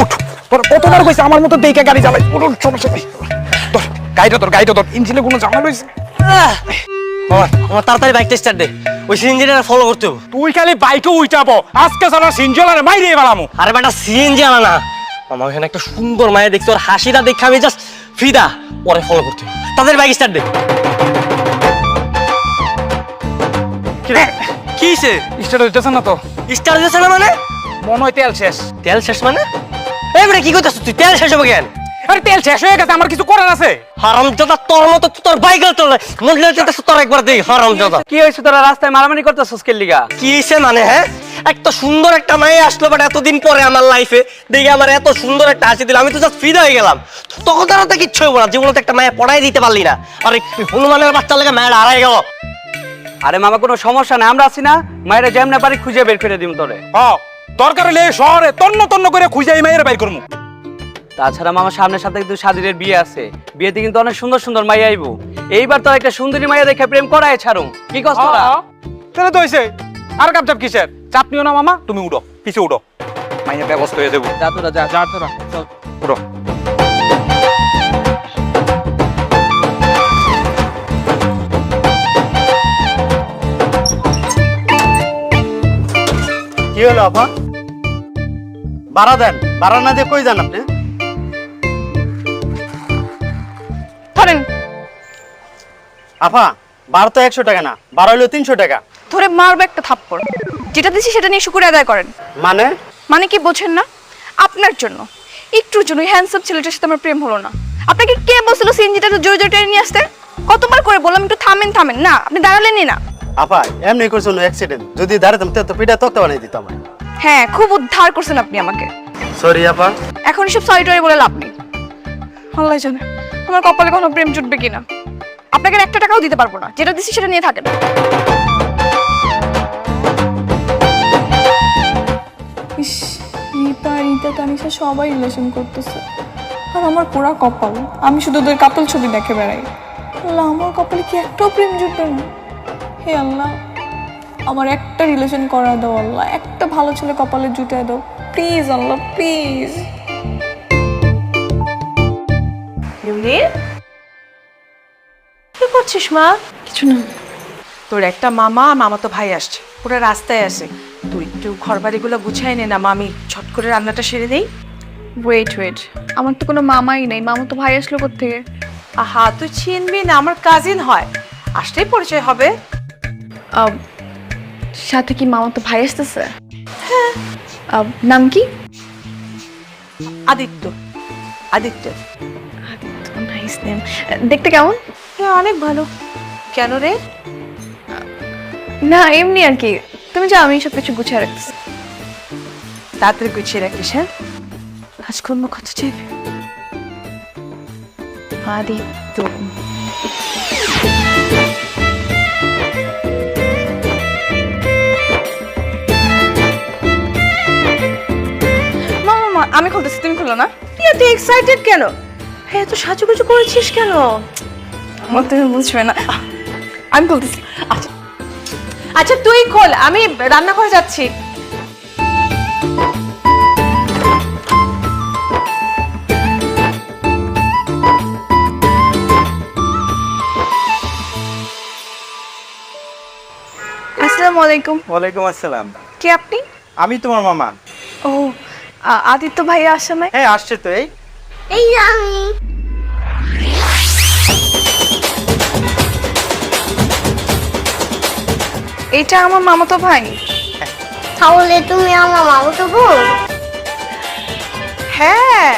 উঠ, তোর কতবার কইছে আমার মতো দেখে গাড়ি চালাই। উঠ, সমস্যা নাই। তোর গাড়িটা তোর ইঞ্জিনে কোনো ঝামেলা হইছে? আমার তাড়াতাড়ি বাইকটা স্টার্ট দে, ওই সিএনজিটা ফলো করতে হবে। তুই খালি বাইকে উইটাবো, আজকে সারা সিনজলারে মাইরে বালামু। আরে বেটা সিএনজি আনা না, আমার এখানে একটা সুন্দর মায়া দেখছি, ওর হাসিটা দেখে আমি জাস্ট ফিদা, পরে ফলো করতে হবে। তাদের বাইক স্টার্ট দে। কি হইছে? স্টার্ট হইতেছে না তো। স্টার্ট দিছে না মানে? মনে হয় তেল শেষ। তেল শেষ মানে? এই বেটা কি করতেছ তুই? তেল শেষ হবে কেন? আরে তেল শেষ হয়ে গেছে, আমার কিছু করার আছে। হারামজাদা, তোর মতো তোর বাইক চলে মনে হচ্ছে তোর একবার দেই। হারামজাদা, কি হয়েছে তোরা রাস্তায় মারামারি করতেছস কে লিগা? কি হইছে মানে? হ্যাঁ, একটা সুন্দর একটা মেয়ে আসলো, বাট এতদিন পরে আমার লাইফে দেখে আমার এত সুন্দর একটা হাসি দিল, আমি তো জাস্ট ফিদা হয়ে গেলাম। তখন তারা তো কিচ্ছু হইব না, জীবনে তো একটা মেয়ে পড়াই দিতে পারলি না। আর হনুমানের বাচ্চা লেগে মেয়েটা হারাই গেল। আরে মামা কোনো সমস্যা নাই, আমরা আছি না, মায়েরা যেমনে পারি খুঁজে বের করে দিম তোরে। দরকার হলে শহরে তন্ন তন্ন করে খুঁজাই মাইরে বাইর করমু। তাছাড়া মামা সামনের সাথে কিন্তু সাদিরের বিয়ে আছে, বিয়েতে কিন্তু অনেক সুন্দর সুন্দর মাইয়া আইবো। এইবার তো একটা সুন্দরী মাইয়া দেখে প্রেম করায় ছাড়ুম, কি কষ্ট তোরা? তাহলে তো হইছে, আর কাপ চাপ কিসের? চাপ নিও না মামা, তুমি উঠো, পিছে উঠো, মাইয়া ব্যবস্থা হয়ে দেবো। যা তোরা যা। যা তোরা, চল উঠো। কি হলো আপা? ভাড়া দেন, ভাড়া না দিয়ে কই যান আপনি? ধরেন, আপা ভাড়া তো 100 টাকা না, ভাড়া হলো 300 টাকা। ধরে মারবে একটা থাপ্পড়। যেটা দিছি সেটা নিয়ে শুকুর আদায় করেন। মানে? মানে কি বোঝেন না? আপনার জন্য, একটুর জন্য হ্যান্ডসাম ছেলেটার সাথে আমার প্রেম হলো না। আপনাকে কে বলছিল সিএনজিটা জোরে জোরে টেনে নিয়ে আসতে? কতবার করে বললাম একটু থামেন থামেন, না আপনি দাঁড়ালেনই না। আপা এমনি করছো না অ্যাক্সিডেন্ট, যদি দাঁড়াতাম তো পিঠা তক্তা বানিয়ে দিতাম। হ্যাঁ, খুব উদ্ধার করছেন আপনি আমাকে। সরি আপা। এখন এসব সরি টরি বলে লাভ নেই। আল্লাহ জানে আমার কপালে কোনো প্রেম জুটবে কিনা। আপনাকে আর একটা টাকাও দিতে পারবো না, যেটা দিছি সেটা নিয়ে থাকেন। ইস, রিতা রিতা তানিশা সবাই রিলেশন করতেছে, আর আমার পুরা কপাল, আমি শুধু ওদের কাপল ছবি দেখে বেড়াই। আল্লাহ, আমার কপালে কি একটাও প্রেম জুটবে না? হে আল্লাহ, আমার একটা রিলেশন করা দাও আল্লাহ, একটা ভালো ছেলে কপালে জুটায় দাও প্লিজ আল্লাহ, প্লিজ। কি করছিস মা? কিছু না। তোর একটা মামা তো ভাই আসছে, পুরো রাস্তায় আসে। তুই একটু ঘর বাড়িগুলো গুছাই নে না, মামি ছট করে রান্নাটা সেরে দেই। ওয়েট ওয়েট, আমার তো কোনো মামাই নেই, মামা তো ভাই আসলো কোত্থেকে? আহা, তুই চিনবি না, আমার কাজিন হয়, আসলেই পরিচয় হবে। সাথে কি মামা তো ভাই আসতেছে? হ্যাঁ। নাম কি? আদিত্য। Aditya, nice name. দেখতে কেমন? হ্যাঁ অনেক ভালো। কেন রে? না এমনি আর কি। তুমি যাও, আমি সব কিছু গুছিয়ে রাখতেছি। তাড়াতাড়ি গুছিয়ে রাখিস। হ্যাঁ, কাজকর্ম কত চাইবে? আদিত্য, মামা আমি খুলতেছি, তুমি খুলো না। এত এক্সাইটেড কেন? হ্যাঁ, এত সাজুগুজু করেছিস কেন? আমার তুমি বুঝবে না, আমি খুলতেছি। আচ্ছা আচ্ছা, তুই খোল, আমি রান্না করে যাচ্ছি। আসসালামু আলাইকুম। ওয়ালাইকুম আসসালাম। কে আপনি? আমি তোমার মামা। ও, আদিত্য ভাইয়া আসে নাই? হ্যাঁ আসছে তো। এই আমি। এটা আমার মামাতো ভাই। তাহলে তুমি আমার মামাতো বোন? হ্যাঁ,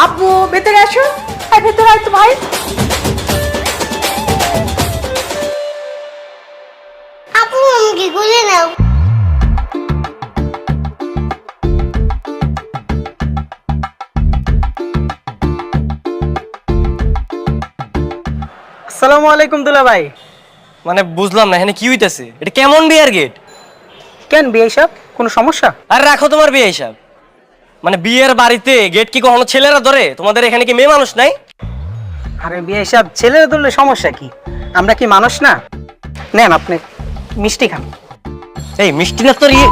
আব্বু ভেতরে আসো। আর ভেতরে আয় তো ভাই। আপু আমাকে কোলে নাও। আসসালামু আলাইকুম দুলা ভাই। মানে বুঝলাম না, এখানে কি হইতাছে? এটা কেমন বিয়ের গেট? কেন বিয়ে হিসাব, কোনো সমস্যা? আর রাখো তোমার বিয়ে হিসাব। মানে বিয়ের বাড়িতে গেট কি কখনো ছেলেরা ধরে? তোমাদের এখানে কি মেয়ে মানুষ নাই? আরে বিয়ে হিসাব ছেলেরা ধরলে সমস্যা কি? আমরা কি মানুষ না? নেন আপনি মিষ্টি খান। এই মিষ্টি না তোর ইয়ে।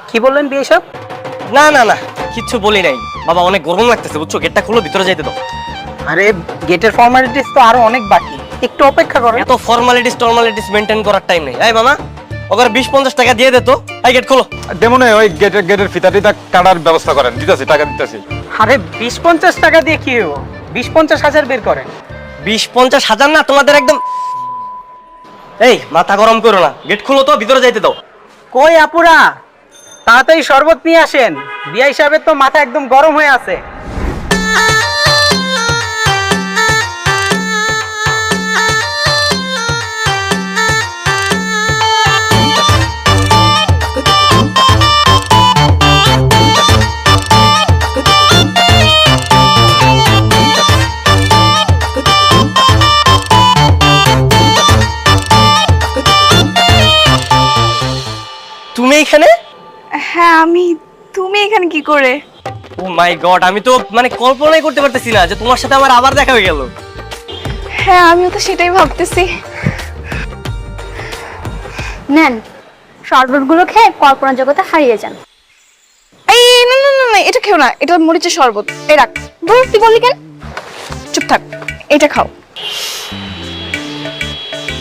কি বললেন বিয়ে হিসাব? না না না, কিচ্ছু বলি নাই বাবা, অনেক গরম লাগতেছে বুঝছো, গেটটা খুলো, ভিতরে যাইতে দাও। আরে গেটের ফর্মালিটিস তো আরো অনেক বাকি, একটু অপেক্ষা করো। এত ফর্মালিটিস মেনটেন করার টাইম নেই। এই মামা, ওকে 20-50 টাকা দিয়ে দে তো। এই গেট খোলো। দেমনে ওই গেটের ফিতা কাটার ব্যবস্থা করেন, দিতেছি, টাকা দিতেছি। আরে 20-50 টাকা দিয়ে কি হবো, 20-50 হাজার বের করেন। 20-50 হাজার না তোমাদের একদম। এই মাথা গরম করো না, গেট খুলো তো, ভিতরে যাইতে দাও। কই আপুরা, তাড়াতাড়ি শরবত নিয়ে আসেন, বিআই সাহেবের তো মাথা একদম গরম হয়ে আছে। তুমি এখানে? হ্যাঁ আমি। তুমি এখানে কি করে? ও মাই গড, আমি তো মানে কল্পনাই করতে পারতেছি না যে তোমার সাথে আমার আবার দেখা হয়ে গেল। হ্যাঁ আমিও তো সেটাই ভাবতেছি। নেন, শরবতগুলো খেয়ে কল্পনা জগতে হারিয়ে যান। এই না না না না, এটা খেও না, এটা মরিচের শরবত। এই রাখ। ধুর, তুই বললি কেন? চুপ থাক, এটা খাও।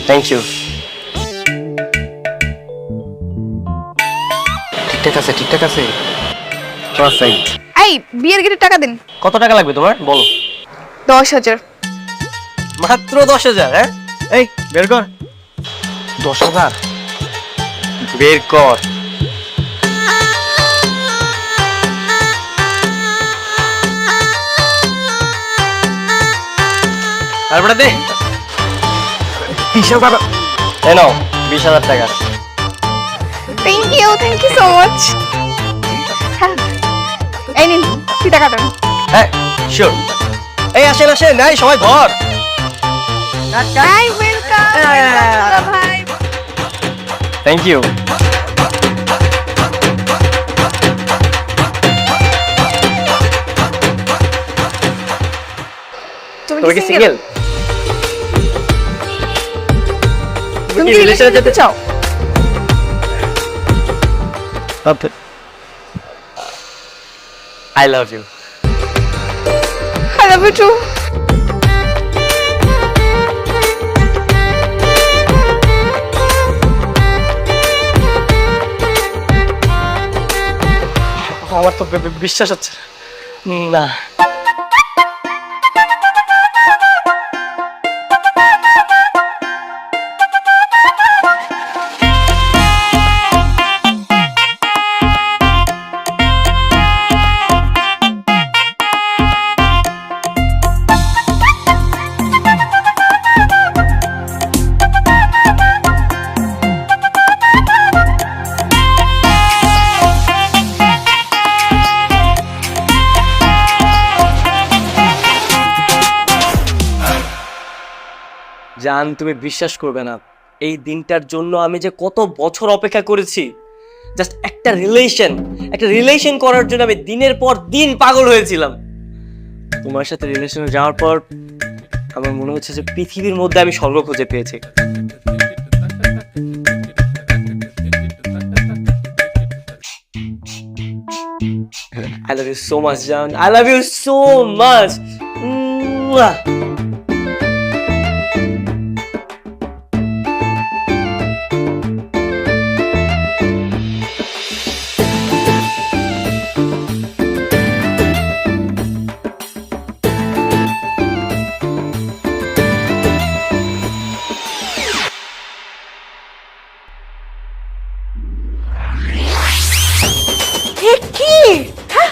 Thank you. ঠিকঠাক আছে। এই বিয়ের গেটে টাকা দিন। কত টাকা লাগবে তোমার বলো? 10,000। মাত্র 10,000? হ্যাঁ, এই বের কর। 10,000 বের কর। তারপরে দে। 20,000। এই নাও 20,000 টাকা। Thank you so much. হ্যাঁ এই নিন, ফিতা কাটুন। হ্যাঁ শিওর। এই আসেন আসেন, নাই সবাই ঘর। হাই ওয়েলকাম ভাই। Thank you. তুমি কি কি সিঙ্গেল? তুমি কি রিলেশনে যেতে চাও? I love you. I love you too. আমার তো বিশ্বাস হচ্ছে না। জান, তুমি বিশ্বাস করবে না, এই দিনটার জন্য আমি যে কত বছর অপেক্ষা করেছি। জাস্ট একটা রিলেশন করার জন্য আমি দিনের পর দিন পাগল হয়েছিলাম। তোমার সাথে রিলেশনে যাওয়ার পর আমার মনে হচ্ছে যে পৃথিবীর মধ্যে আমি স্বর্গ খুঁজে পেয়েছি। I love you so much, Jan. I love you so much. Mwah. কি হ্যাঁ?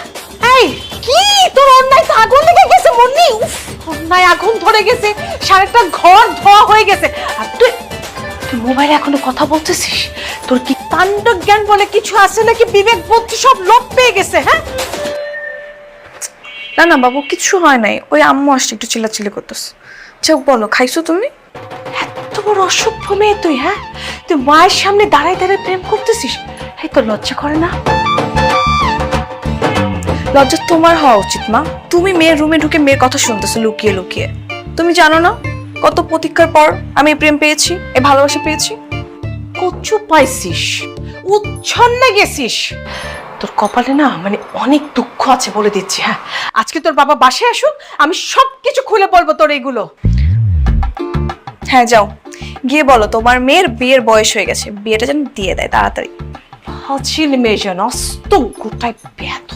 এই কি তোর অন্যায় তো আগুন লেগে গেছে মন্নি। উফ, অন্যায় আগুন ধরে গেছে, সারাটা ঘর ধোয়া হয়ে গেছে। আর তুই মোবাইলে এখনো কথা বলতেছিস? তোর কি কাণ্ড জ্ঞান বলে কিছু আছে নাকি? বিবেক বুদ্ধি সব লোপ পেয়ে গেছে? হ্যাঁ না না বাবু, কিছু হয় নাই, ওই আম্মু আসছে একটু চিল্লাচিল্লি করতেছে। চোখ বলো, খাইছো তুমি? এত বড় অসভ্য মেয়ে তুই, হ্যাঁ? তুই মায়ের সামনে দাঁড়ায় দাঁড়ায় প্রেম করতেছিস? এই তোর লজ্জা করে না? লজ্জা তোমার হওয়া উচিত মা। তুমি মেয়ের রুমে ঢুকে মেয়ের কথা শুনতেছো লুকিয়ে লুকিয়ে। তুমি জানো না কত প্রতীক্ষার পর আমি এই প্রেম পেয়েছি, এই ভালোবাসা পেয়েছি। কচু পাইছিস? উচ্ছন্নে গেছিস। তোর কপালে না মানে অনেক দুঃখ আছে বলে দিচ্ছি। হ্যাঁ, আজকে তোর বাবা বাসায় আসুক, আমি সবকিছু খুলে বলবো তোর এইগুলো। হ্যাঁ যাও, গিয়ে বলো তোমার মেয়ের বিয়ের বয়স হয়ে গেছে, বিয়েটা যেন দিয়ে দেয় তাড়াতাড়ি। হাজিল মেয়ে যেন অস্ত গোটায় ব্যাত।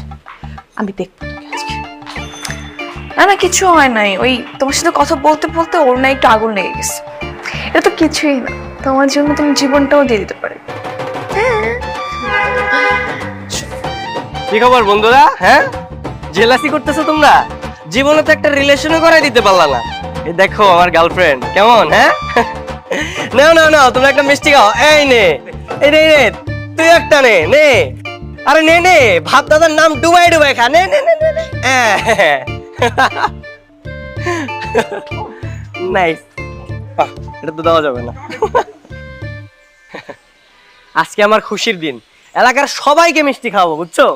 আমি দেখবো তোকে আজকে। না না, কিছু হয় নাই, ওই তোমার সাথে কথা বলতে বলতে ওর না একটু আগুন লেগে গেছে। এটা তো কিছুই না, তোমার জন্য তুমি জীবনটাও দিয়ে দিতে পারে। কি খবর বন্ধুরা? হ্যাঁ, জেলাসি করতেছো তোমরা? জীবনে তো একটা রিলেশনও করাই দিতে পারলা না। এই দেখো আমার গার্লফ্রেন্ড কেমন। হ্যাঁ, নাও নাও নাও, তোমরা একটা মিষ্টি খাও। এই নে, এই নে নে, তুই একটা নে নে। আরে নে নে, ভাব দাদার নাম ডুবাই ডুবাই খা। নে নে নে নে। নাইস। এটা তো দেওয়া যাবে না। আজকে আমার খুশির দিন, এলাকার সবাইকে মিষ্টি খাওয়াবো, বুঝছো?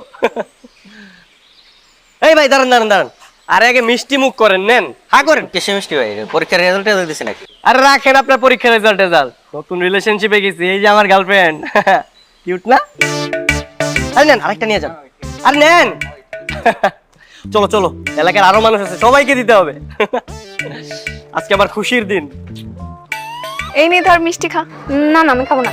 এই ভাই দাঁড়ান দাঁড়ান দাঁড়ান, আরে আগে মিষ্টি মুখ করেন, নেন, হা করেন। কিসে মিষ্টি ভাই? পরীক্ষার রেজাল্ট দিছে নাকি? আরে রাখেন আপনার পরীক্ষার রেজাল্ট। নতুন রিলেশনশিপে গেছি, এই যে আমার গার্লফ্রেন্ড। কিউট না? আরে নেন, আরেকটা নিয়ে যান। আর নেন। চলো চলো, এলাকার আরো মানুষ আছে, সবাইকে দিতে হবে। আজকে আমার খুশির দিন। এই নিয়ে ধর মিষ্টি খা। না না, আমি খাবো না।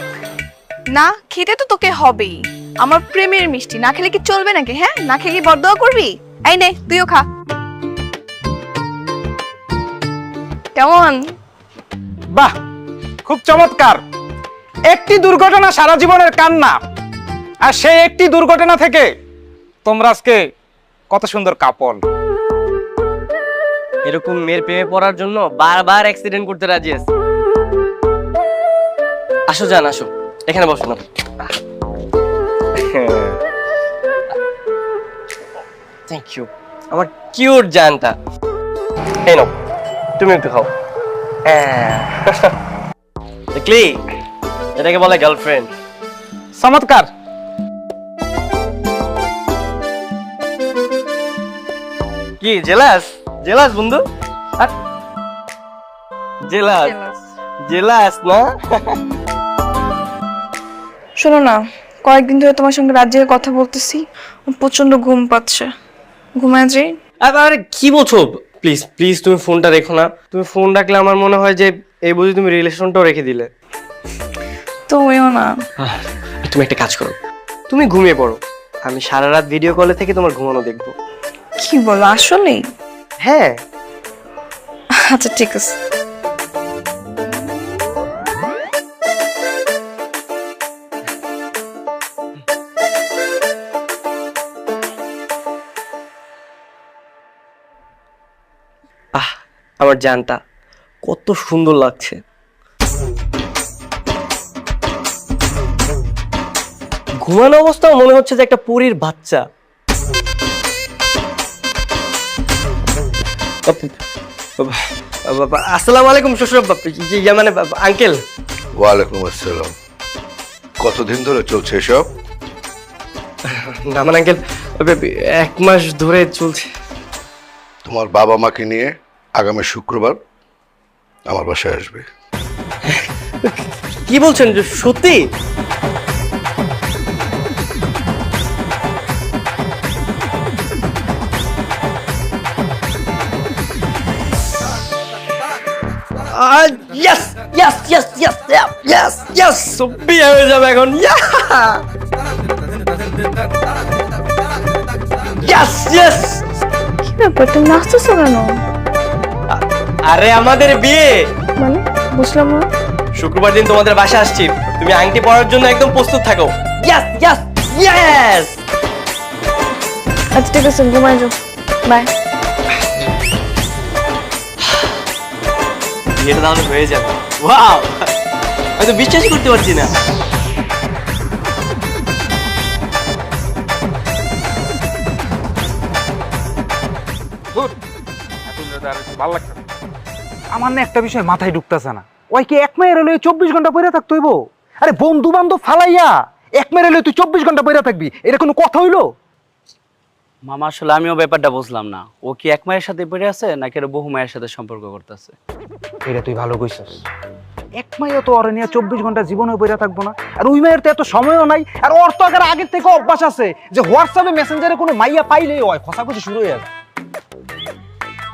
না খেতে তো তোকে হবেই, আমার প্রেমের মিষ্টি, না খেলে কি চলবে নাকি? হ্যাঁ, না খেলে কি বদদোয়া করবি? এই নে, তুইও খা। কেমন? বাহ, খুব চমৎকার। একটি দুর্ঘটনা সারা জীবনের কান্না, আর সেই একটি দুর্ঘটনা থেকে তোমরা আজকে কত সুন্দর কাপল। এরকম মেয়ের প্রেমে পড়ার জন্য বারবার অ্যাক্সিডেন্ট করতে রাজি আছে। আসো যান, আসো এখানে বসো না। থ্যাংক ইউ আমার কিউট জানটা। এই নাও, তুমি একটু খাও। দেখলি, এটাকে বলে গার্লফ্রেন্ড। চমৎকার। কি জেলাস? জেলাস বন্ধু? জেলাস জেলাস না? শোনো না, কয়েকদিন ধরে তোমার সঙ্গে রাত জেগে কথা বলতেছি, প্রচন্ড ঘুম পাচ্ছে, ঘুমায় যাই। আরে কি বলছো? প্লিজ প্লিজ তুমি ফোনটা রেখো না। তুমি ফোন রাখলে আমার মনে হয় যে এই বুঝি তুমি রিলেশনটাও রেখে দিলে। তুমিও না। তুমি একটা কাজ করো, তুমি ঘুমিয়ে পড়ো, আমি সারা রাত ভিডিও কলে থেকে তোমার ঘুমানো দেখবো। কি বলো আসলেই? হ্যাঁ। আচ্ছা ঠিক আছে। আহ, আমার জানটা কত সুন্দর লাগছে। ঘুমানো অবস্থাও মনে হচ্ছে যে একটা পরীর বাচ্চা। আসসালামু আলাইকুম শ্বশুর মানে আঙ্কেল। ওয়ালাইকুম আসসালাম। কতদিন ধরে চলছে এসব? না মানে আঙ্কেল, 1 মাস ধরে চলছে। তোমার বাবা মাকে নিয়ে আগামী শুক্রবার আমার বাসায় আসবে। কি বলছেন, সত্যি? Yes yes yes yes yes yes, বিয়ে হয়ে যাবে এখন। Yes yes. কি ব্যাপার, তুমি নাচতেছো কেন? আরে আমাদের বিয়ে মানে বুঝলাম না। শুক্রবার দিন তোমাদের বাসায় আসছি, তুমি আংটি পরার জন্য একদম প্রস্তুত থাকো। Yes yes yes. আচ্ছা ঠিক আছে, ঘুমায় যাও, বাই। বিয়েটা তাহলে হয়ে যাবে। ওয়াও, আমি তো বিশ্বাসই করতে পারছি না। ভালো লাগছে আমার না, একটা বিষয় মাথায় ঢুকতেছে না। ওই কি এক মেয়ের হলে 24 ঘন্টা পরে থাকতে হইব? আরে বন্ধু বান্ধব ফালাইয়া এক মেয়ের হলে তুই 24 ঘন্টা পরে থাকবি, এটা কোনো কথা হইলো? মামা আসলে আমিও ব্যাপারটা বুঝলাম না, ও কি এক মায়ের সাথে পড়ে আছে নাকি আরো বহু মায়ের সাথে সম্পর্ক করতেছে? এটা তুই ভালো কইছস। এক মাইয়া তো ওরে নিয়ে 24 ঘন্টা জীবনে বইরা থাকবো না। আর ওই মায়ের তো এত সময়ও নাই। আর ওর তো আগের থেকে অভ্যাস আছে যে হোয়াটসঅ্যাপে মেসেঞ্জারে কোনো মাইয়া পাইলেই হয় খসাখসি শুরু হয়ে যায়।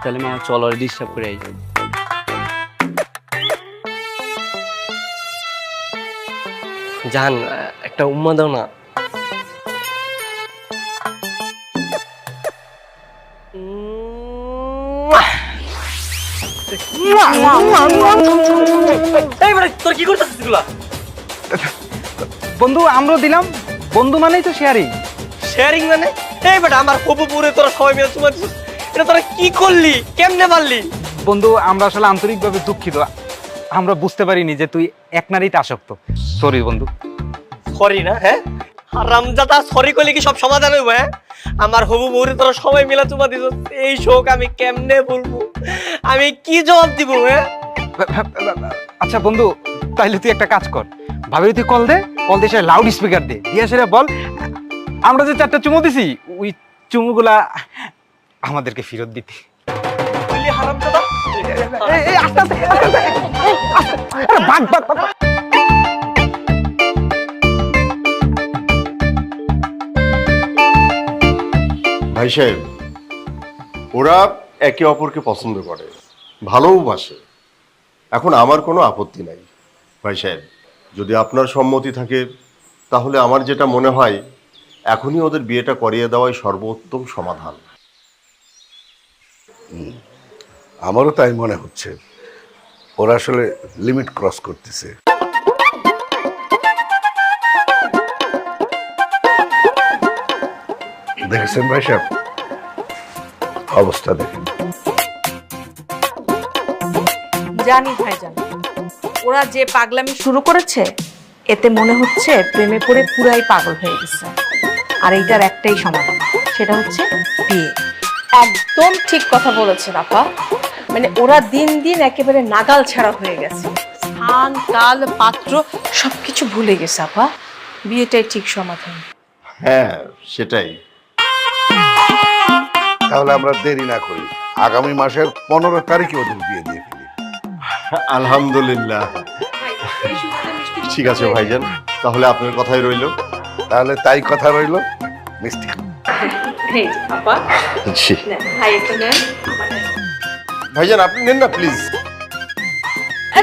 তাহলে মামা চলো ডিস্টার্ব করে আই। জান একটা উম্মা দাও না। তোর কি করতেছিস এগুলা? বন্ধু আমরাও দিলাম, বন্ধু মানেই তো শেয়ারিং। শেয়ারিং মানে? এই বেটা আমার হবু পুরে তোরা সবাই মিলে তোমার এটা তোরা কি করলি, কেমনে পারলি? বন্ধু আমরা আসলে আন্তরিকভাবে দুঃখিত, আমরা বুঝতে পারিনি যে তুই এক নারীতে আসক্ত। সরি বন্ধু। সরি না? হ্যাঁ রামজাদা সরি করলে কি সব সমাধান হইব? হ্যাঁ আমার হবু বউরে তোরা সবাই মিলে তোমার দিছ, এই শোক আমি কেমনে বলবো, আমি কি জবাব দিব? হ্যাঁ আচ্ছা বন্ধু তাইলে তুই একটা কাজ কর, ভাবি তুই কল দিয়ে সে লাউড স্পিকার দিয়ে সেটা বল আমরা যে 4টা চুমু দিছি ওই চুমুগুলা আমাদেরকে ফেরত দিতে। বললি হারামজাদা আস্তে আস্তে ভাগ ভাগ ভাগ। ভাই সাহেব, ওরা একে অপরকে পছন্দ করে, ভালোবাসে। এখন আমার কোনো আপত্তি নাই ভাই সাহেব, যদি আপনার সম্মতি থাকে তাহলে আমার যেটা মনে হয় এখনই ওদের বিয়েটা করিয়ে দেওয়াই সর্বোত্তম সমাধান। আমারও তাই মনে হচ্ছে, ওরা আসলে লিমিট ক্রস করতেছে। দেখেছেন ভাই সাহেব অবস্থা দেখেন। জানি ভাইজান, ওরা যে পাগলামি শুরু করেছে এতে মনে হচ্ছে প্রেমে পড়ে পুরাই পাগল হয়ে গেছে। আর এইটার একটাই সমাধান, সেটা হচ্ছে বিয়ে। একদম ঠিক কথা বলেছেন আপা, মানে ওরা দিন দিন একেবারে নাগাল ছাড়া হয়ে গেছে, স্থান কাল পাত্র সবকিছু ভুলে গেছে আপা। বিয়েটাই ঠিক সমাধান। হ্যাঁ সেটাই। তাহলে আমরা দেরি না করি, আগামী মাসের 15 তারিখে ওদের বিয়ে দিয়ে ফেলি। আলহামদুলিল্লাহ। ঠিক আছে ভাইজান, তাহলে আপনার কথাই রইল। তাহলে তাই কথা রইল, মিষ্টি। আপা জি ভাই একটা নেন। ভাইজান আপনি নেন না প্লিজ।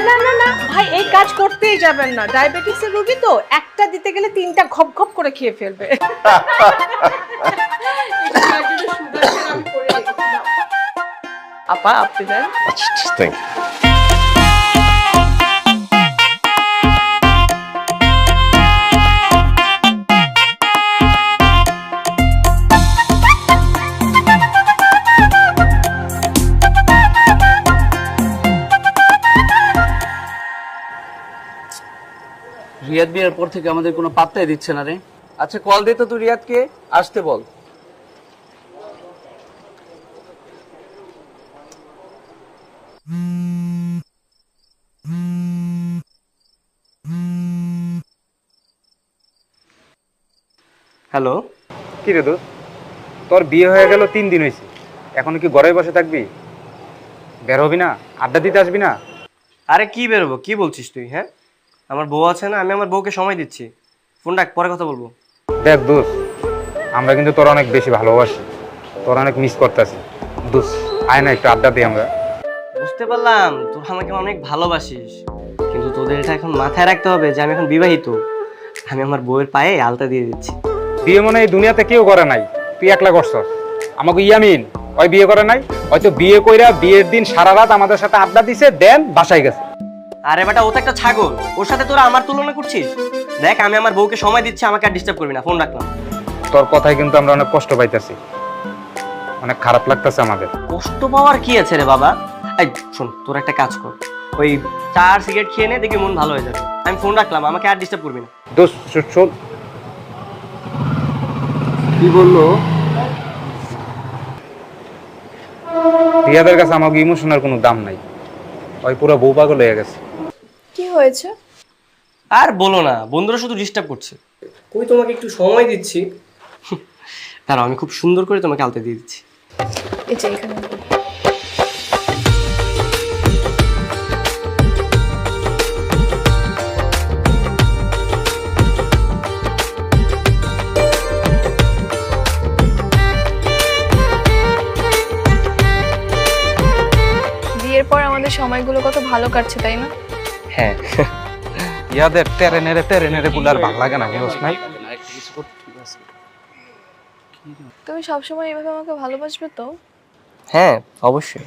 না না না ভাই, এই কাজ করতেই যাবেন না, ডায়াবেটিসের রোগী তো, একটা দিতে গেলে 3টা ঘপ ঘপ করে খেয়ে ফেলবে। আপা আপনি দেন। আচ্ছা থ্যাংক ইউ। রিয়াদ বিয়ের পর থেকে আমাদের কোনো পাত্তাই দিচ্ছে না রে। আচ্ছা কল দে তো তুই রিয়াদকে আসতে বল। হ্যালো। কি রে দোস্ত, তোর বিয়ে হয়ে গেল 3 দিন হয়েছে, এখন কি ঘরে বসে থাকবি? বের হবি না? আড্ডা দিতে আসবি না? আরে কি বেরোবো, কি বলছিস তুই? হ্যাঁ আমার বউ আছে না, আমি আমার বউকে সময় দিচ্ছি। ফোন রাখ, পরে কথা বলবো। দেখ দোস্ত, আমরা কিন্তু তোর অনেক বেশি ভালোবাসি, তোর অনেক মিস করতেছি। দোস্ত আয় না একটু আড্ডা দিই আমরা। বুঝতে পারলাম তোর আমাকে অনেক ভালোবাসিস, কিন্তু তোদের এটা এখন মাথায় রাখতে হবে যে আমি এখন বিবাহিত। আমি আমার বউয়ের পায়ে আলতা দিয়ে দিচ্ছি। বিয়ে মনে এই দুনিয়াতে কেউ করে নাই, তুই একলা করছস। আমাকে ইয়ামিন ওই বিয়ে করে নাই, হয়তো বিয়ে কইরা বিয়ের দিন সারা রাত আমাদের সাথে আড্ডা দিছে, দেন বাসায় গেছে। আরে বেটা ও তো একটা ছাগল, ওর সাথে তোরা আমার তুলনা করছিস? দেখ আমি আমার বউকে সময় দিচ্ছি, আমাকে আর ডিস্টার্ব করবি না। ফোন রাখলাম। তোর কথায় কিন্তু আমরা অনেক কষ্ট পাইতেছি, অনেক খারাপ লাগতেছে আমাদের। কষ্ট পাওয়ার কি আছে রে বাবা? এই শোন, তোর একটা কাজ কর, ওই 4 সিগারেট খেয়ে নে, দেখি মন ভালো হয়ে যাবে। আমি ফোন রাখলাম, আমাকে আর ডিস্টার্ব করবি না। দোস্ত শোন, কি বললো রিয়াদের কাছে আমাকে ইমোশনের কোনো দাম নাই, ওই পুরো বউ পাগল হয়ে গেছে। কি হয়েছে? আর বলো না, বন্ধুরা শুধু ডিস্টার্ব করছে। কই তোমাকে একটু সময় দিচ্ছি, দাঁড়াও আমি খুব সুন্দর করে তোমাকে আলতা দিয়ে দিচ্ছি। এই যে এখানে। সময়গুলো কত ভালো কাটছে তাই না? হ্যাঁ ইয়াদের তেরে নেড়ে গুলার ভাল লাগে না বুঝছ নাই? তুমি সবসময় এভাবে আমাকে ভালোবাসবে তো? হ্যাঁ অবশ্যই।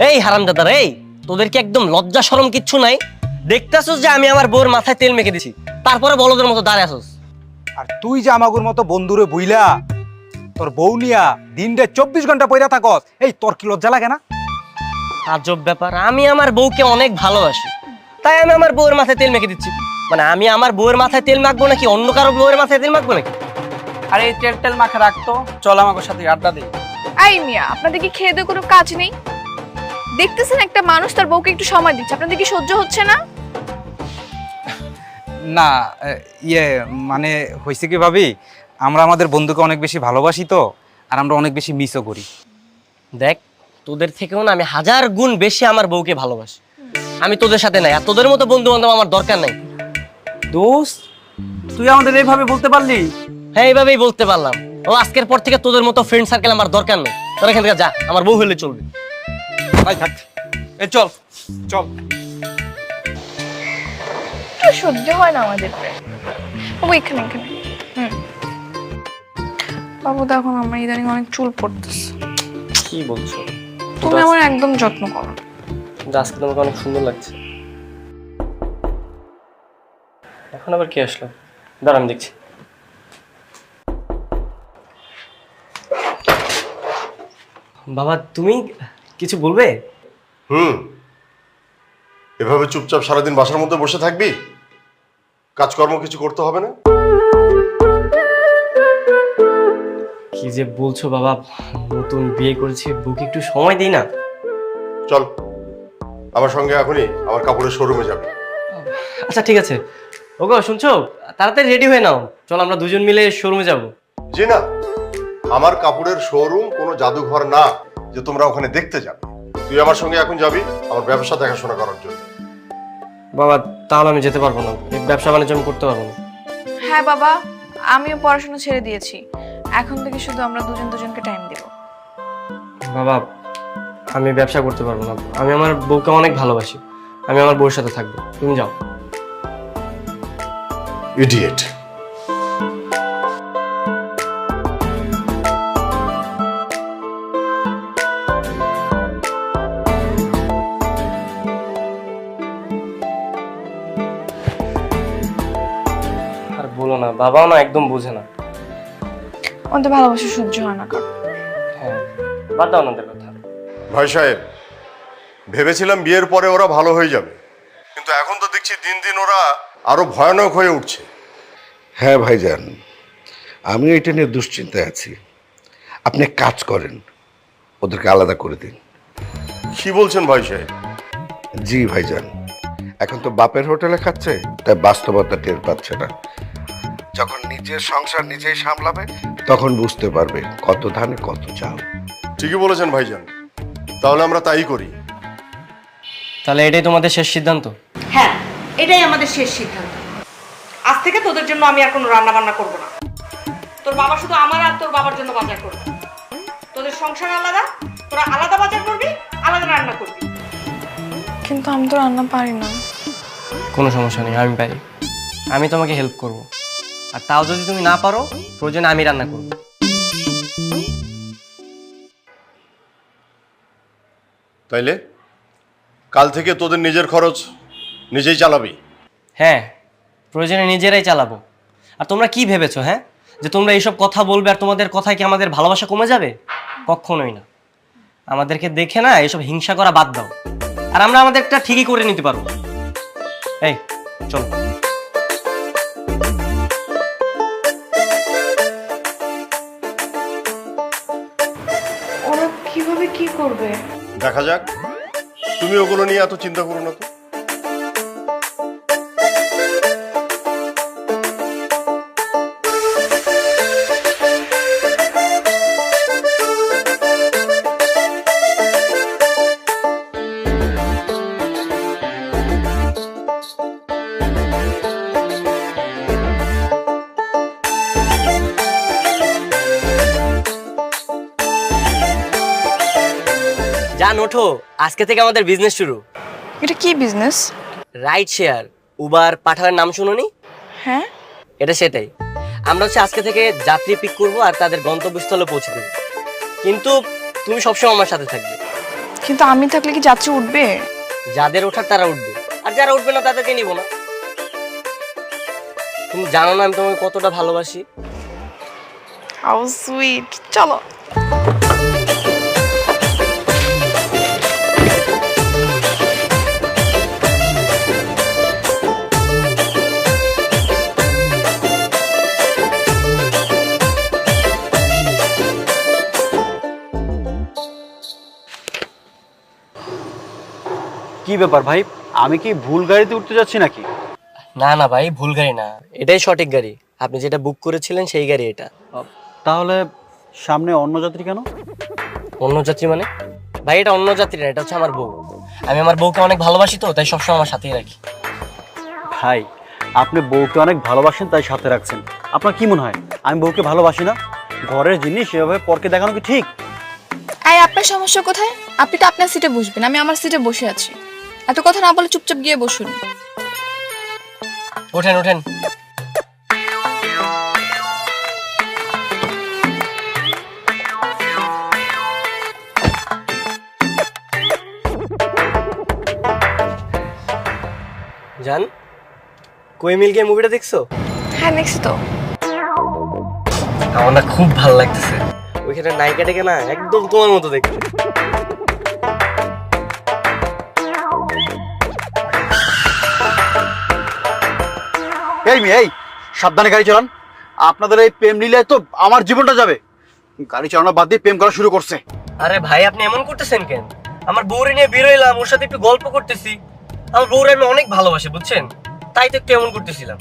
এই হারামজাদা রে, তোদের কি একদম লজ্জা শরম কিচ্ছু নাই? দেখতেছস যে আমি আমার বউর মাথায় তেল মেখে দিছি, তারপরে বলদের মতো দাঁড়ায় আছস। আর তুই যে আমাগুর মতো বন্ধুরে বুইলা তোর বউ নিয়া দিনটা 24 ঘন্টা পয়রা থাকস, এই তোর কি লজ্জা লাগে না? আজব ব্যাপার, আমি আমার বউকে অনেক ভালোবাসি, তাই আমি আমার বউয়ের মাথায় তেল মেখে দিচ্ছি। মানে আমি আমার বউয়ের মাথায় তেল মাখবো নাকি অন্য কারো বউয়ের মাথায় তেল মাখবো নাকি? আর এই তেল মাখা রাখতো, চল আমাকে সাথে আড্ডা দিই। আই মিয়া, আপনাদের কি খেয়ে দেয়ে কোনো কাজ নেই? দেখতেছেন একটা মানুষ তার বউকে একটু সময় দিচ্ছে, আপনাদের কি সহ্য হচ্ছে না? না ইয়ে মানে হয়েছে কি ভাবি, আমরা আমাদের বন্ধুকে অনেক বেশি ভালোবাসি তো, আর আমরা অনেক বেশি মিসও করি। দেখ, তোদের থেকেও না আমি 1000 গুণ বেশি আমার বউকে ভালোবাসি। আমি তোদের সাথে নাই, আর তোদের মতো বন্ধু বান্ধব আমার দরকার নাই। দোস্ত, তুই আমাদের এইভাবে বলতে পারলি? হ্যাঁ এইভাবেই বলতে পারলাম। ও আজকের পর থেকে তোদের মতো ফ্রেন্ড সার্কেল আমার দরকার নেই। তোরা এখান থেকে যা, আমার বউ হলে চলবে। ভাই থাক, এই চল চল। একটু সহ্য হয় না আমাদের প্রায়। বাবু এখানে এখানে। বাবু দেখো আমার ইদানিং অনেক চুল পড়তেছে। কি বলছো? তুমি আমার একদম যত্ন করো। আজকে তোমাকে অনেক সুন্দর লাগছে। এখন আবার কি আসলো? দাঁড়া আমি দেখছি। বাবা তুমি কিছু বলবে? এভাবে চুপচাপ সারাদিন বাসার মধ্যে বসে থাকবি? কাজকর্ম কিছু করতে হবে না? কি যে বলছো বাবা, নতুন বিয়ে করেছি, বউকে একটু সময় দিই না? চল আমার সঙ্গে এখনই আমার কাপড়ের শোরুমে যাবে। আচ্ছা ঠিক আছে। ওগো শুনছো, তাড়াতাড়ি রেডি হয়ে নাও, চল আমরা দুজন মিলে শোরুমে যাব। জি না, আমার কাপড়ের শোরুম কোনো জাদুঘর না যে তোমরা ওখানে দেখতে যাবে। তুই আমার সঙ্গে এখন যাবি আমার ব্যবসা দেখাশোনা করার জন্য। বাবা তাহলে আমি যেতে পারবো না, এই ব্যবসা বাণিজ্য আমি করতে পারবো না। হ্যাঁ বাবা, আমিও পড়াশোনা ছেড়ে দিয়েছি, এখন থেকে শুধু আমরা দুজনকে টাইম দেব। বাবা আমি ব্যবসা করতে পারবো না, আমি আমার বউকে অনেক ভালোবাসি, আমি আমার বউর সাথে থাকবো, তুমি যাও। ইডিয়েট। আর বলো না, বাবাও না একদম বোঝে না। ওদের ভালোবাসা সহ্য হয় না কারণ। হ্যাঁ বাদ দাও ওনাদের কথা। ভাই সাহেব, ভেবেছিলাম বিয়ের পরে ওরা ভালো হয়ে যাবে, কিন্তু এখন তো দেখছি দিন দিন ওরা আরো ভয়ানক হয়ে উঠছে। হ্যাঁ ভাইজান, আমি এটা নিয়ে দুশ্চিন্তায় আছি। আপনি এক কাজ করেন, ওদেরকে আলাদা করে দিন। কি বলছেন ভাই সাহেব? জি ভাইজান, এখন তো বাপের হোটেলে খাচ্ছে, তাই বাস্তবতা টের পাচ্ছে না। যখন নিজের সংসার নিজেই সামলাবে তখন বুঝতে পারবে কত ধানে কত চাল। ঠিকই বলেছেন ভাইজান, তাহলে আমরা তাই করি। তাহলে এটাই তোমাদের শেষ সিদ্ধান্ত? হ্যাঁ, এটাই আমাদের শেষ সিদ্ধান্ত। আজ থেকে তোদের জন্য আমি আর কোনো রান্না বান্না করবো না। তোর বাবা শুধু আমার আর তোর বাবার জন্য বাজার করবে। তোদের সংসার আলাদা, তোরা আলাদা বাজার করবি, আলাদা রান্না করবি। কিন্তু আমি তো রান্না পারি না। কোনো সমস্যা নেই, আমি পারি, আমি তোমাকে হেল্প করব। আর তাও যদি তুমি না পারো, প্রয়োজনে আমি রান্না করব। তাইলে কাল থেকে তোদের নিজের খরচ নিজেই চালাবি? হ্যাঁ, প্রয়োজনে নিজেরাই চালাবো। আর তোমরা কি ভেবেছো, হ্যাঁ, যে তোমরা এইসব কথা বলবে আর তোমাদের কথায় কি আমাদের ভালোবাসা কমে যাবে? কখনোই না। আমাদেরকে দেখে না এইসব হিংসা করা বাদ দাও, আর আমরা আমাদেরটা ঠিকই করে নিতে পারবো। এই চলো। ওরা কিভাবে কি করবে? দেখা যাক, তুমি ওগুলো নিয়ে এত চিন্তা করো না তো। জান ওঠো, আজকে থেকে আমাদের বিজনেস শুরু। এটা কি বিজনেস? রাইড শেয়ার, উবার, পাঠাওয়ের নাম শুনোনি? হ্যাঁ, এটা সেটাই। আমরা হচ্ছে আজকে থেকে যাত্রী পিক করব আর তাদের গন্তব্যস্থলে পৌঁছে দেবো, কিন্তু তুমি সবসময় আমার সাথে থাকবে। কিন্তু আমি থাকলে কি যাত্রী উঠবে? যাদের ওঠার তারা উঠবে, আর যারা উঠবে না তাদেরকে নিব না। তুমি জানো না আমি তোমাকে কতটা ভালোবাসি। How sweet. চলো। কি ব্যাপার ভাই, আমি কি ভুল গাড়িতে উঠতে যাচ্ছি নাকি? না না ভাই, ভুল গাড়ি না, এটাই সঠিক গাড়ি। আপনি যেটা বুক করেছিলেন সেই গাড়ি এটা। তাহলে সামনে অন্য যাত্রী কেন? অন্য যাত্রী মানে? ভাই এটা অন্য যাত্রী না, এটা হচ্ছে আমার বউ। আমি আমার বউকে অনেক ভালোবাসি, তো তাই সবসময় আমার সাথেই রাখি। ভাই আপনি বউকে অনেক ভালোবাসেন তাই সাথে রাখছেন। আপনার কি মনে হয় আমি বউকে ভালোবাসি না? ঘরের জিনিস এভাবে পরকে দেখানো কি ঠিক? এই আপনার সমস্যা কোথায়? আপনি তো আপনার সিটে বসবেন, আমি আমার সিটে বসে আছি। এত কথা না বলে চুপচাপ গিয়ে বসুন। ওঠেন ওঠেন। জান, কই মিল গিয়ে মুভিটা দেখছো? হ্যাঁ দেখছি তো। আমার না খুব ভালো লাগতেছে। ওইখানে নায়িকাটাকে না একদম তোমার মতো দেখতে। এই মেয়ে, এই সাবধানে গাড়ি চালান। আপনাদের এই প্রেম লীলায় তো আমার জীবনটা যাবে। গাড়ি চালানো বাদ দিয়ে প্রেম করা শুরু করছে। আরে ভাই আপনি এমন করতেছেন কেন? আমার বউরে নিয়ে বের হইলাম, ওর সাথে একটু গল্প করতেছি। আমার বউরে আমি অনেক ভালোবাসি বুঝছেন, তাই তো একটু এমন করতেছিলাম,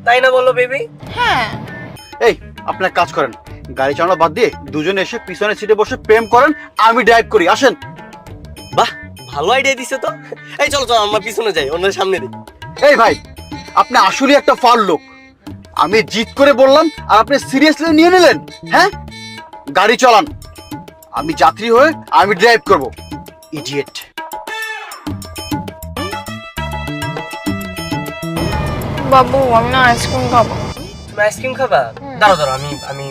তাই না বলো বেবি? হ্যাঁ। এই আপনি এক কাজ করেন, গাড়ি চালানো বাদ দিয়ে দুজনে এসে পিছনের সিটে বসে প্রেম করেন, আমি ড্রাইভ করি। আসেন। বাহ, ভালো আইডিয়া দিছে তো। এই চলো চলো আমরা পিছনে যাই, অন্যের সামনে দিই। এই ভাই, আপনি আসলে একটা ফাল লোক। আমি জিদ করে বললাম আর আপনি সিরিয়াসলি নিয়ে নিলেন। হ্যাঁ, গাড়ি চালান, আমি যাত্রী হয়ে আমি ড্রাইভ করব। ইডিয়েট। বাবু আমি না আইসক্রিম খাবো। তুমি আইসক্রিম খাবা? দাঁড়াও দাঁড়াও, আমি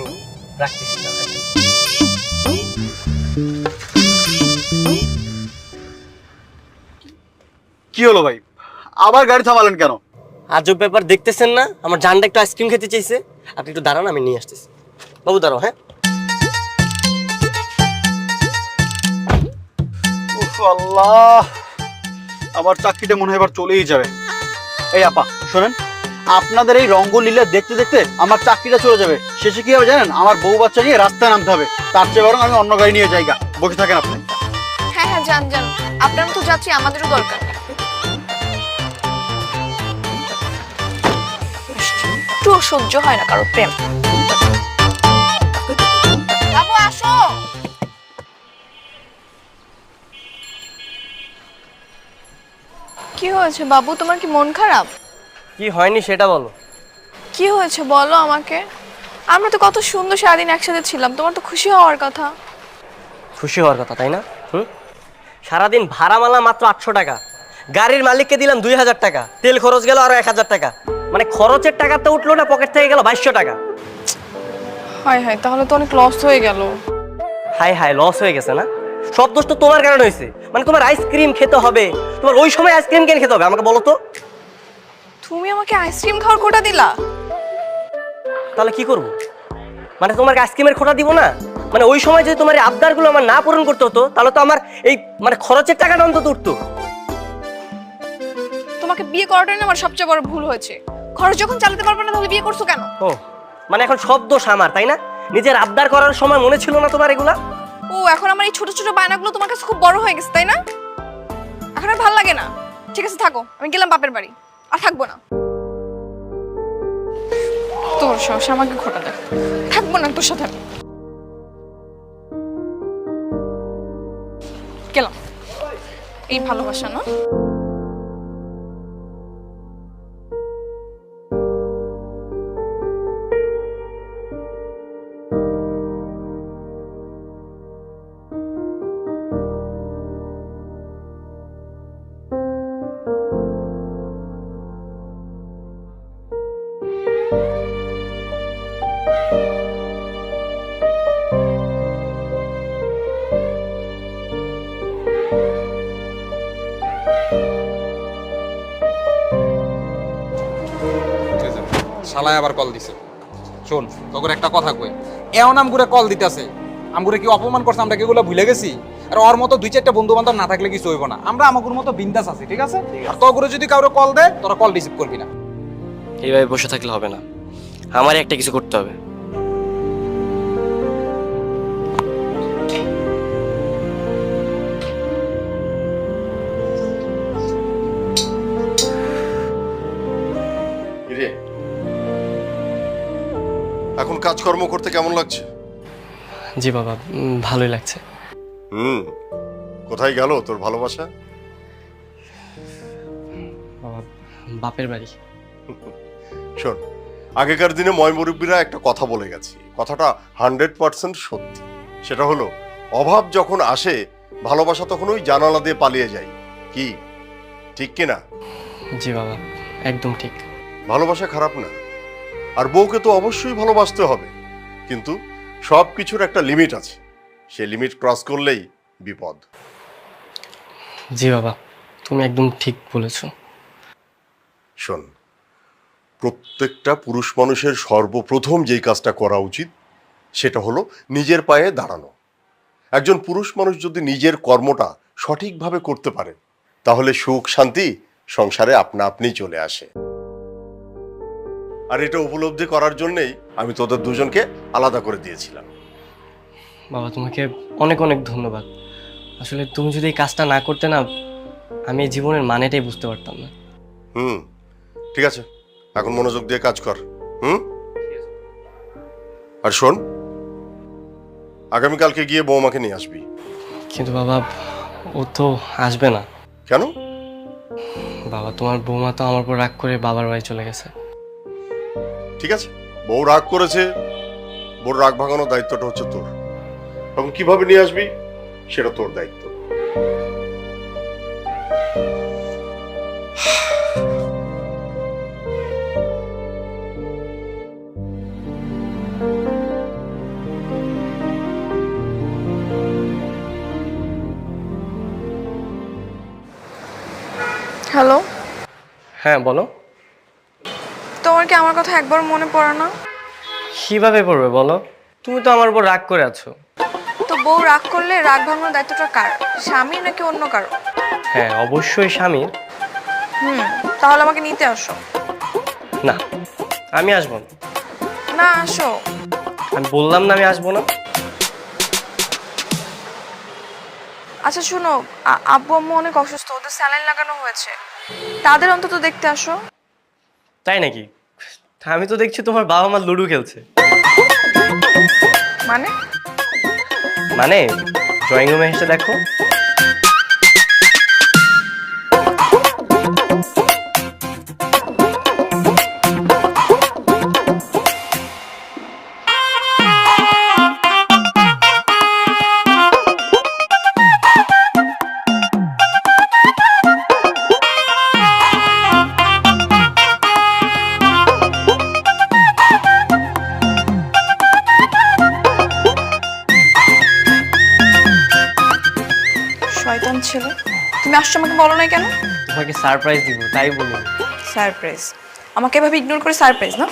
রাখতেছি। কি হলো ভাই, আবার গাড়ি থামালেন কেন? আজব ব্যাপার, দেখতেছেন না আমার জানটা একটু আইসক্রিম খেতে চাইছে। আপনি একটু দাঁড়ান, আমি নিয়ে আসতেছি। বাবু দাঁড়াও। হ্যাঁ উফ আল্লাহ, আমার চাকরিটা মনে হয় এবার চলেই যাবে। এই আপা শোনেন, আপনাদের এই রঙ্গলীলা দেখতে দেখতে আমার চাকরিটা চলে যাবে। শেষে কি হবে জানেন? আমার বউ বাচ্চা নিয়ে রাস্তায় নামতে হবে। তার চেয়ে বরং আমি অন্য গাড়ি নিয়ে যাই। বসে থাকেন আপনি। হ্যাঁ হ্যাঁ যান যান, আপনার মতো যাত্রী আমাদেরও দরকার। একটু সহ্য হয় না কারো প্রেম। বাবু আসো। কি হয়েছে বাবু, তোমার কি মন খারাপ? কি হয়নি সেটা বলো। কি হয়েছে বলো আমাকে। আমরা তো কত সুন্দর সারাদিন একসাথে ছিলাম, তোমার তো খুশি হওয়ার কথা। খুশি হওয়ার কথা তাই না? সারাদিন ভাড়া মালা মাত্র 800 টাকা, গাড়ির মালিককে দিলাম 2000 টাকা, তেল খরচ গেল আরো 1000 টাকা, মানে খরচের টাকা তো উঠলো না, পকেট থেকে গেল 2200 টাকা। হায় হায়, তাহলে তো অনেক লস হয়ে গেল। হাই হাই, লস হয়ে গেছে না? সব দোষ তো তোমার কারণে হয়েছে। মানে তোমার আইসক্রিম খেতে হবে, তোমার ওই সময় আইসক্রিম কেন খেতে হবে আমাকে বলো তো? তুমি আমাকে আইসক্রিম খাওয়ার কোটা দিলা? তাহলে কি করব? মানে তোমাকে আইসক্রিমের খোটা দিব না? মানে ওই সময় যদি তোমার এই আবদারগুলো আমার না পূরণ করতে হতো, তাহলে তো আমার এই মানে খরচের টাকাটা অন্তত উঠতো। তোমাকে বিয়ে করাটাই না আমার সবচেয়ে বড় ভুল হয়েছে। খরচ যখন চালাতে পারবে না তাহলে বিয়ে করছো কেন? ও মানে এখন সব দোষ আমার তাই না? নিজের আবদার করার সময় মনে ছিল না তোমার এগুলা? ও এখন আমার এই ছোট ছোট বায়নাগুলো তোমার কাছে খুব বড় হয়ে গেছে তাই না? এখন আর ভালো লাগে না। ঠিক আছে থাকো, আমি গেলাম বাপের বাড়ি, আর থাকবো না। তোর সাহস আমাকে খোটা দেখ, থাকবো না তোর সাথে আমি। গেলাম। এই ভালোবাসা না? শালায় আবার কল দিছে। শোন তোর একটা কথা কই, এমন আমগুরে কল দিতেছে, আমগুরে কি অপমান করছে আমরা কি এগুলো ভুলে গেছি? আর ওর মতো 2-4টা বন্ধু বান্ধব না থাকলে কিছু হইব না, আমরা আমাগুর মতো বিন্দাস আছি, ঠিক আছে? আর তোগুরে যদি কাউরে কল দেয় তোরা কল রিসিভ করবি না। এইভাবে বসে থাকলে হবে না, আমার একটা কিছু করতে হবে। কিরে, এখন কাজকর্ম করতে কেমন লাগছে? জি বাবা, ভালোই লাগছে। কোথায় গেল তোর ভালোবাসা? বাবা, বাপের বাড়ি। শোন, আগেকার দিনে ময়মুরব্বীরা একটা কথা বলে গেছে, কথাটা 100% সত্যি। সেটা হলো, অভাব যখন আসে ভালোবাসা তখন ওই জানালা দিয়ে পালিয়ে যায়। কি ঠিক কিনা? জি বাবা, একদম ঠিক। ভালোবাসা খারাপ না, আর বউকে তো অবশ্যই ভালোবাসতে হবে, কিন্তু সব কিছুর একটা লিমিট আছে, সে লিমিট ক্রস করলেই বিপদ। জি বাবা, তুমি একদম ঠিক বলেছো। শোন, প্রত্যেকটা পুরুষ মানুষের সর্বপ্রথম যেই কাজটা করা উচিত সেটা হলো নিজের পায়ে দাঁড়ানো। একজন পুরুষ মানুষ যদি নিজের কর্মটা সঠিকভাবে করতে পারে তাহলে সুখ শান্তি সংসারে আপনা আপনি চলে আসে। আর এটা উপলব্ধি করার জন্যই আমি তোদের দুজনকে আলাদা করে দিয়েছিলাম। বাবা, তোমাকে অনেক অনেক ধন্যবাদ। আসলে তুমি যদি এই কাজটা না করতে না, আমি এই জীবনের মানেটাই বুঝতে পারতাম না। ঠিক আছে, এখন মনোযোগ দিয়ে কাজ কর। আর শোন, আগামীকালকে গিয়ে বৌমাকে নিয়ে আসবি। কিন্তু বাবা, ও তো আসবে না। কেন? বাবা, তোমার বৌমা তো আমার উপর রাগ করে বাবার বাড়ি চলে গেছে। ঠিক আছে, বউ রাগ করেছে, বউর রাগ ভাঙানোর দায়িত্বটা হচ্ছে তোর। এখন কিভাবে নিয়ে আসবি সেটা তোর দায়িত্ব। হ্যালো, হ্যাঁ বলো। তোমার কি আমার কথা একবার মনে পড়ে না? কিভাবে পড়বে বলো? তুমি তো আমার উপর রাগ করে আছো। তো বউ রাগ করলে রাগ ভাঙানোর দায়িত্বটা কার? স্বামী নাকি অন্য কারো? হ্যাঁ, অবশ্যই স্বামীর। তাহলে আমাকে নিতে আসো। না, আমি আসবো না। না, আসো। আমি বললাম না আমি আসবো না। আচ্ছা শুনো, আব্বু আম্মু অনেক অসুস্থ, ওদের স্যালাইন লাগানো হয়েছে, তাদের অন্তত দেখতে আসো। তাই নাকি? আমি তো দেখছি তোমার বাবা মা লুডো খেলছে। মানে মানে ড্রয়িং রুমে এসে দেখো। শয়তান ছেলে, তুমি আসছো আমাকে বলো না কেন? তোমাকে সারপ্রাইজ দিব তাই বলি। সারপ্রাইজ? আমাকে এভাবে ইগনোর করে সারপ্রাইজ না?